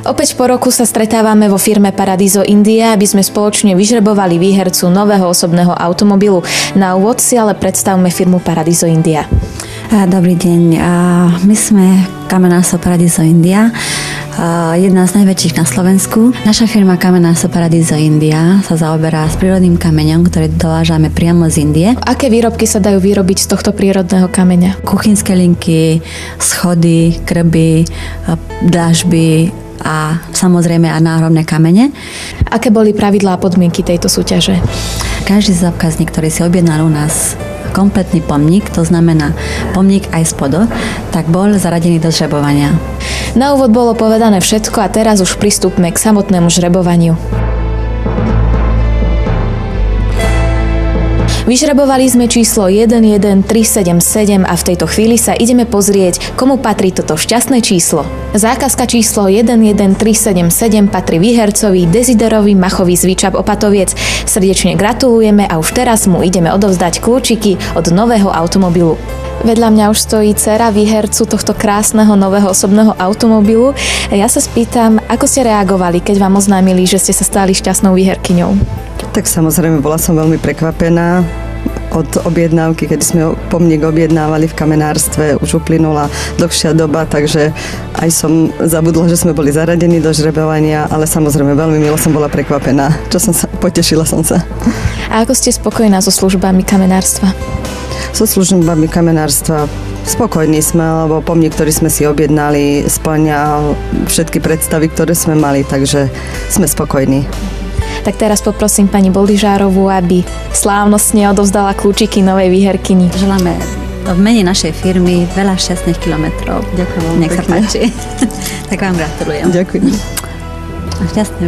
Opäť po roku sa stretávame vo firme Paradiso India, aby sme spoločne vyžrebovali výhercu nového osobného automobilu. Na úvod si ale predstavme firmu Paradiso India. Dobrý deň, my sme Kamenárstvo Paradiso India, jedna z najväčších na Slovensku. Naša firma Kamenárstvo Paradiso India sa zaoberá s prírodným kameňom, ktorý dovážame priamo z Indie. Aké výrobky sa dajú vyrobiť z tohto prírodného kameňa? Kuchynské linky, schody, krby, dlažby a samozrejme aj náhrobné kamene. Aké boli pravidlá a podmienky tejto súťaže? Každý zákazník, ktorý si objednal u nás kompletný pomník, to znamená pomník aj spodok, tak bol zaradený do žrebovania. Na úvod bolo povedané všetko a teraz už pristúpme k samotnému žrebovaniu. Vyžrebovali sme číslo 11377 a v tejto chvíli sa ideme pozrieť, komu patrí toto šťastné číslo. Zákazka číslo 11377 patrí výhercovi Desiderovi Machovi z Výčap Opatoviec. Srdečne gratulujeme a už teraz mu ideme odovzdať kľúčiky od nového automobilu. Vedľa mňa už stojí dcera výhercu tohto krásneho nového osobného automobilu. Ja sa spýtam, ako ste reagovali, keď vám oznámili, že ste sa stali šťastnou výherkyňou? Tak samozrejme, bola som veľmi prekvapená. Od objednávky, keď sme pomník objednávali v kamenárstve, už uplynula dlhšia doba, takže aj som zabudla, že sme boli zaradení do žrebovania, ale samozrejme veľmi milo som bola prekvapená. Potešila som sa. A ako ste spokojná so službami kamenárstva? So službami kamenárstva spokojní sme, lebo pomník, ktorý sme si objednali, spĺňal všetky predstavy, ktoré sme mali, takže sme spokojní. Tak teraz poprosím pani Boldižárovú, aby slávnostne odovzdala kľúčiky novej výherkyni. Želáme v mene našej firmy veľa šťastných kilometrov. Ďakujem veľmi Nech sa páči. Tak vám gratulujem. Ďakujem. Šťastné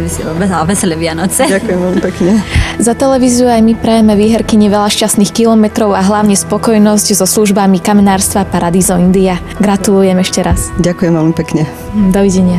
a veselé Vianoce. Ďakujem veľmi pekne. Za televíziu aj my prajeme výherkyni veľa šťastných kilometrov a hlavne spokojnosť so službami kamenárstva Paradiso India. Gratulujem ešte raz. Ďakujem veľmi pekne. Dovidenia.